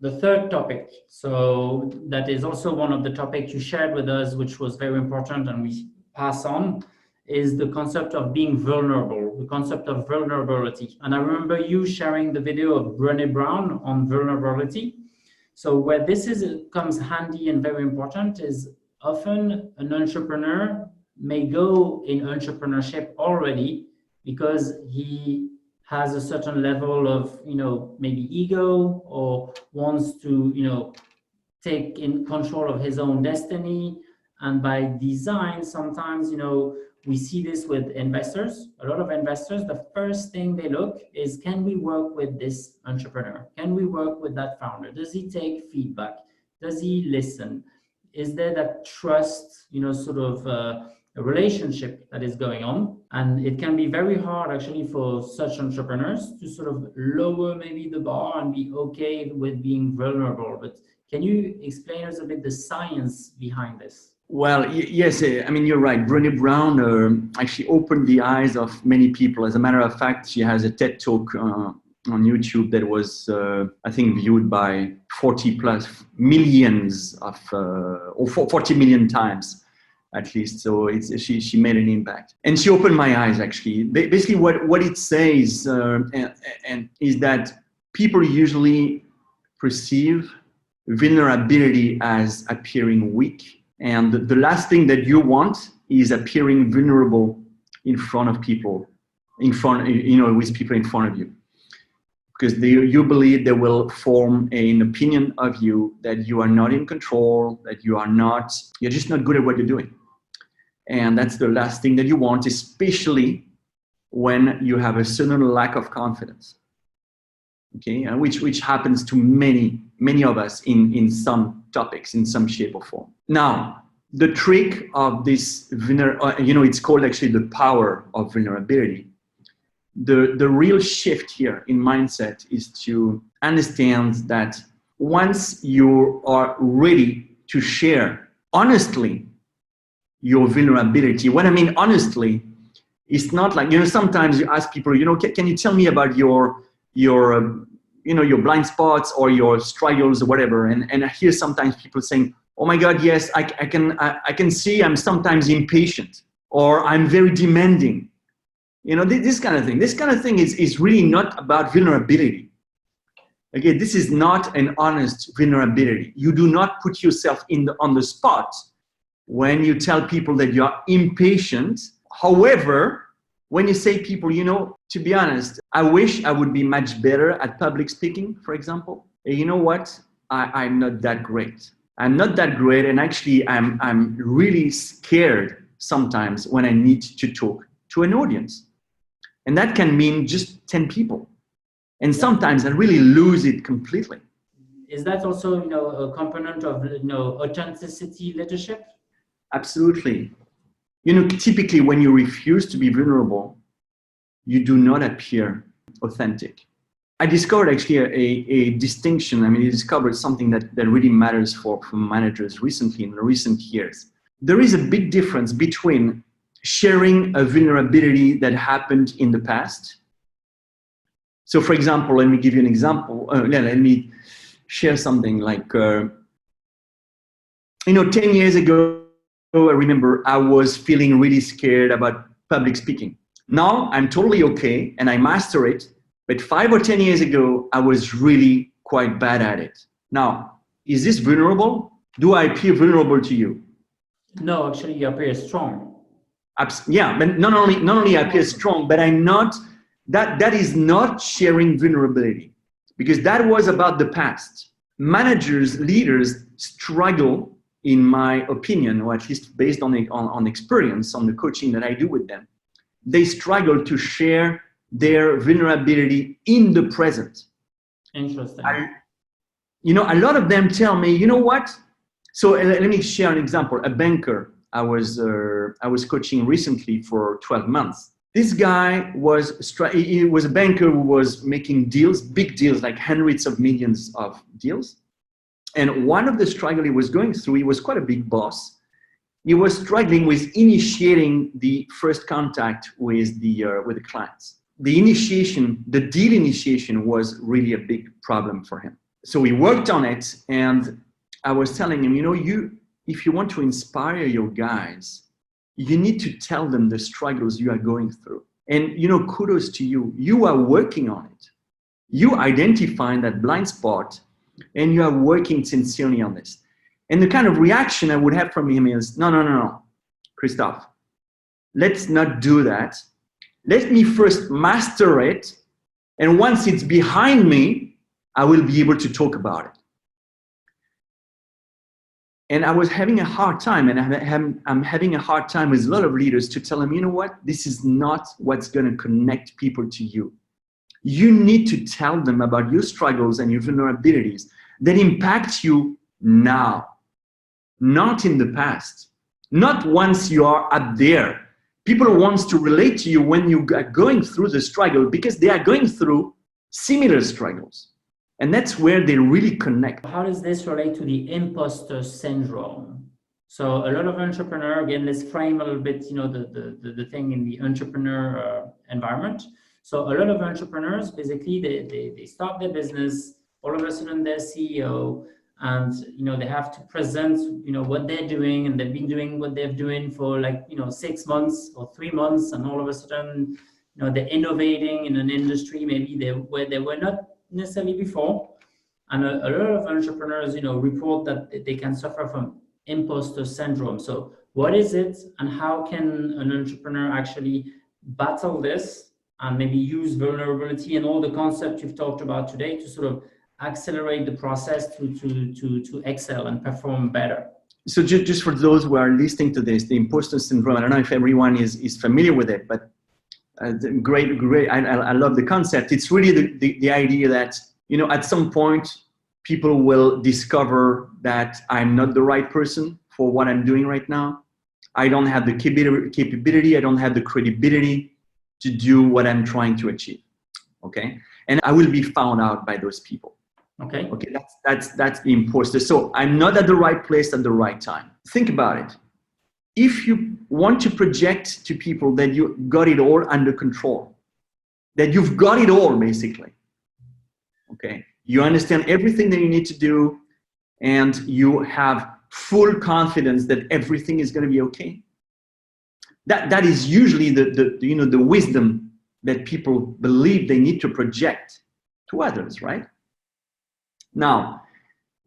The third topic, so that is also one of the topics you shared with us, which was very important and we pass on, is the concept of being vulnerable, the concept of vulnerability. And I remember you sharing the video of Brené Brown on vulnerability. So where comes handy and very important is often an entrepreneur may go in entrepreneurship already because he has a certain level of, maybe ego, or wants to, take in control of his own destiny. And by design, sometimes, we see this with investors. A lot of investors, the first thing they look is, can we work with this entrepreneur? Can we work with that founder? Does he take feedback? Does he listen? Is there that trust, sort of a relationship that is going on? And it can be very hard actually for such entrepreneurs to sort of lower maybe the bar and be okay with being vulnerable. But can you explain us a bit the science behind this? Well, yes, I mean, you're right. Brené Brown actually opened the eyes of many people. As a matter of fact, she has a TED Talk on YouTube that was, I think, viewed by 40 plus millions of, or 40 million times at least. So she made an impact. And she opened my eyes, actually. Basically, what it says and is that people usually perceive vulnerability as appearing weak. And the last thing that you want is appearing vulnerable in front of people, with people in front of you. Because you believe they will form an opinion of you that you are not in control, that you're just not good at what you're doing. And that's the last thing that you want, especially when you have a certain lack of confidence. Okay, which happens to many of us in some topics, in some shape or form. Now, the trick of this, it's called actually the power of vulnerability. The real shift here in mindset is to understand that once you are ready to share honestly your vulnerability, what I mean honestly, it's not like, sometimes you ask people, can you tell me about your blind spots or your struggles or whatever, and I hear sometimes people saying, oh my God, yes, I can see I'm sometimes impatient, or I'm very demanding. This kind of thing. This kind of thing is really not about vulnerability. Okay, this is not an honest vulnerability. You do not put yourself on the spot when you tell people that you are impatient. However, when you say people, to be honest, I wish I would be much better at public speaking, for example. You know what? I'm not that great. I'm not that great, and actually I'm really scared sometimes when I need to talk to an audience. And that can mean just 10 people. And sometimes I really lose it completely. Is that also, a component of, authenticity leadership? Absolutely. Typically when you refuse to be vulnerable, you do not appear authentic. I discovered actually a distinction. I discovered something that really matters for managers recently, in the recent years. There is a big difference between sharing a vulnerability that happened in the past. So for example, let me give you an example. Let me share something like, 10 years ago, I remember I was feeling really scared about public speaking. Now I'm totally okay and I master it. But 5 or 10 years ago, I was really quite bad at it. Now, is this vulnerable? Do I appear vulnerable to you? No, actually you appear strong. Yeah, but not only I appear strong, but I'm not, that is not sharing vulnerability, because that was about the past. Managers, leaders struggle, in my opinion, or at least based on experience, on the coaching that I do with them, they struggle to share their vulnerability in the present. Interesting. A lot of them tell me, you know what? So let me share an example. A banker I was coaching recently for 12 months. This guy he was a banker who was making deals, big deals, like hundreds of millions of deals. And one of the struggles he was going through, he was quite a big boss. He was struggling with initiating the first contact with the clients. The deal initiation was really a big problem for him. So we worked on it, and I was telling him, if you want to inspire your guys, you need to tell them the struggles you are going through. And, kudos to you. You are working on it. You identifying that blind spot, and you are working sincerely on this. And the kind of reaction I would have from him is, no, Christophe, let's not do that. Let me first master it. And once it's behind me, I will be able to talk about it. And I was having a hard time, and I'm having a hard time with a lot of leaders to tell them, you know what, this is not what's going to connect people to you. You need to tell them about your struggles and your vulnerabilities that impact you now, not in the past, not once you are up there. People want to relate to you when you are going through the struggle because they are going through similar struggles. And that's where they really connect. How does this relate to the imposter syndrome? So a lot of entrepreneurs, again, let's frame a little bit, the thing in the entrepreneur environment. So a lot of entrepreneurs, basically, they start their business, all of a sudden they're CEO, and they have to present what they're doing, and they've been doing what they're doing for 6 months or 3 months, and all of a sudden they're innovating in an industry maybe where they were not necessarily before. And a lot of entrepreneurs report that they can suffer from imposter syndrome. So what is it, and how can an entrepreneur actually battle this and maybe use vulnerability and all the concepts you've talked about today to sort of accelerate the process to excel and perform better? So just for those who are listening to this, the imposter syndrome, I don't know if everyone is familiar with it, but great. I love the concept. It's really the idea that, at some point, people will discover that I'm not the right person for what I'm doing right now. I don't have the capability, I don't have the credibility to do what I'm trying to achieve. Okay? And I will be found out by those people. Okay, that's the imposter. So I'm not at the right place at the right time. Think about it. If you want to project to people that you got it all under control, that you've got it all, basically, okay, you understand everything that you need to do, and you have full confidence that everything is going to be okay. That is usually the wisdom that people believe they need to project to others, right? Now,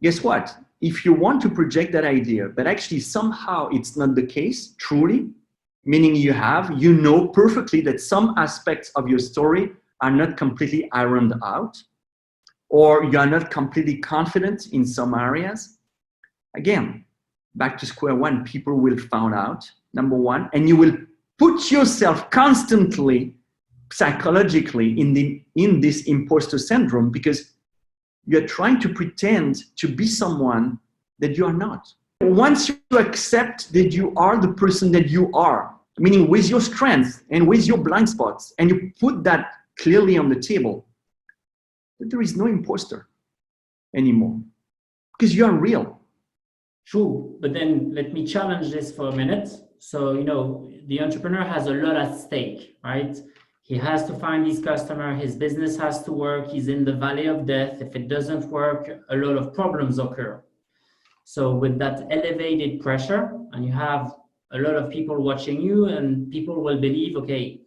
guess what? If you want to project that idea, but actually somehow it's not the case, truly, meaning you know perfectly that some aspects of your story are not completely ironed out, or you are not completely confident in some areas, again, back to square one, people will find out, number one, and you will put yourself constantly, psychologically, in this imposter syndrome, because you're trying to pretend to be someone that you are not. Once you accept that you are the person that you are, meaning with your strengths and with your blind spots, and you put that clearly on the table, that there is no imposter anymore, because you are real. True, but then let me challenge this for a minute. So, the entrepreneur has a lot at stake, right? He has to find his customer, his business has to work, he's in the valley of death. If it doesn't work, a lot of problems occur. So with that elevated pressure, and you have a lot of people watching you, and people will believe, okay,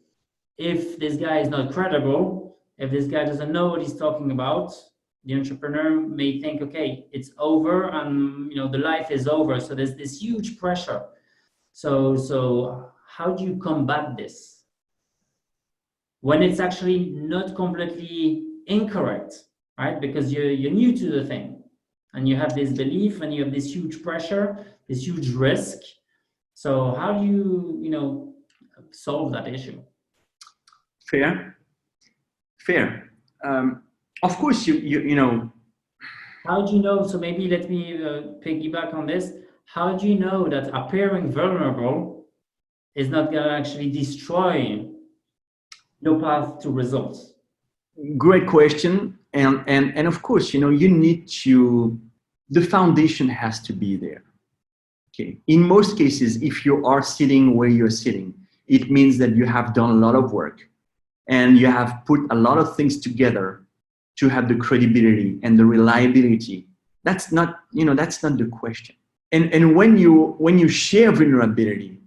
if this guy is not credible, if this guy doesn't know what he's talking about, the entrepreneur may think, okay, it's over, and the life is over. So there's this huge pressure. So how do you combat this when it's actually not completely incorrect, right? Because you're new to the thing, and you have this belief, and you have this huge pressure, this huge risk. So how do you, solve that issue? Fair. Of course, you know. How do you know? So maybe let me piggyback on this. How do you know that appearing vulnerable is not going to actually destroy your path to results? Great question. And of course, you need to, the foundation has to be there. Okay. In most cases, if you are sitting where you're sitting, it means that you have done a lot of work, and you have put a lot of things together to have the credibility and the reliability. That's not the question. And when you share vulnerability,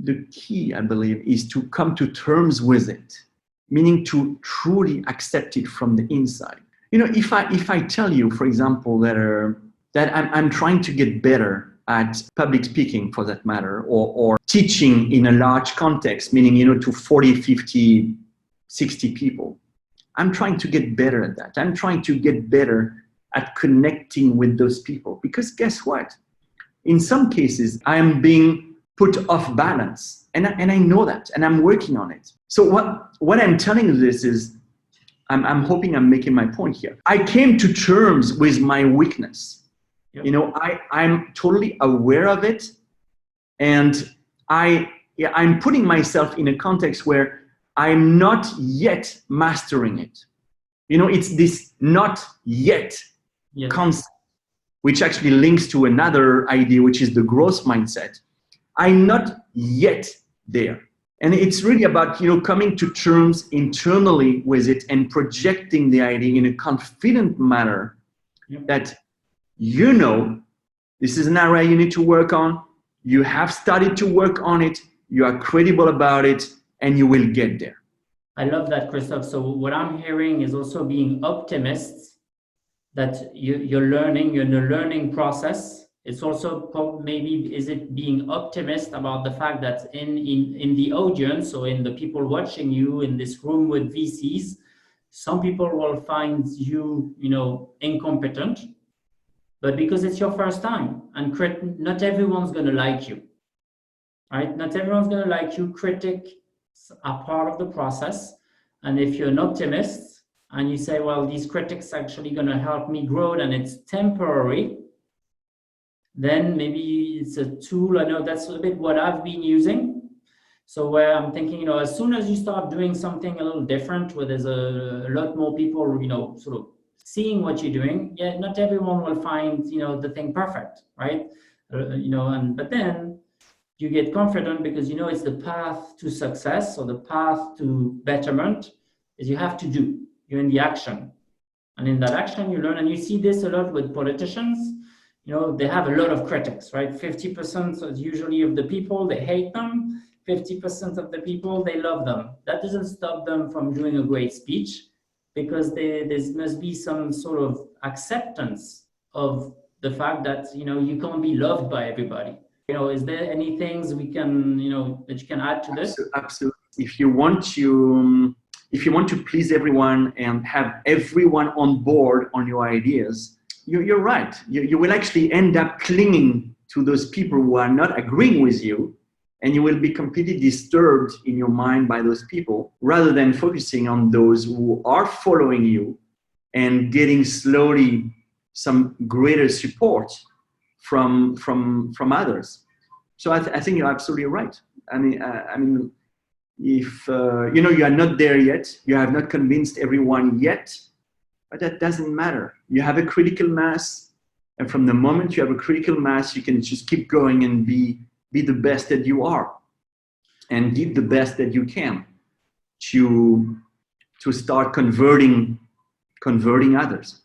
the key, I believe, is to come to terms with it, meaning to truly accept it from the inside. If I tell you, for example, that I'm trying to get better at public speaking, for that matter, or teaching in a large context, meaning, to 40, 50, 60 people. I'm trying to get better at that. I'm trying to get better at connecting with those people, because guess what? In some cases, I am being put off balance, and I know that, and I'm working on it. So what I'm telling you this is, I'm hoping I'm making my point here. I came to terms with my weakness. Yep. I'm totally aware of it, and I'm putting myself in a context where I'm not yet mastering it. It's this not yet concept, which actually links to another idea, which is the growth mindset. I'm not yet there. And it's really about, coming to terms internally with it and projecting the idea in a confident manner that, this is an area you need to work on. You have started to work on it. You are credible about it, and you will get there. I love that, Christophe. So what I'm hearing is also being optimists that you're learning, you're in the learning process. It's also maybe, is it being optimist about the fact that in the audience, or in the people watching you in this room with VCs, some people will find you, incompetent, but because it's your first time, and not everyone's going to like you, right? Not everyone's going to like you. Critics are part of the process. And if you're an optimist and you say, well, these critics are actually going to help me grow, and it's temporary, then maybe it's a tool. I know that's a bit what I've been using. So where I'm thinking, as soon as you start doing something a little different, where there's a lot more people, sort of seeing what you're doing, not everyone will find, the thing perfect, right? But then you get confident because it's the path to success, or the path to betterment is you have to do. You're in the action. And in that action, you learn, and you see this a lot with politicians. They have a lot of critics, right? 50% usually of the people, they hate them. 50% of the people, they love them. That doesn't stop them from doing a great speech, because there must be some sort of acceptance of the fact that, you can't be loved by everybody. Is there any things we can, that you can add to this? Absolutely. If you want to please everyone and have everyone on board on your ideas, you're right. You will actually end up clinging to those people who are not agreeing with you, and you will be completely disturbed in your mind by those people, rather than focusing on those who are following you and getting slowly some greater support from others. So I think you're absolutely right. I mean, if you are not there yet, you have not convinced everyone yet, but that doesn't matter. You have a critical mass, and from the moment you have a critical mass, you can just keep going and be the best that you are, and give the best that you can to start converting others.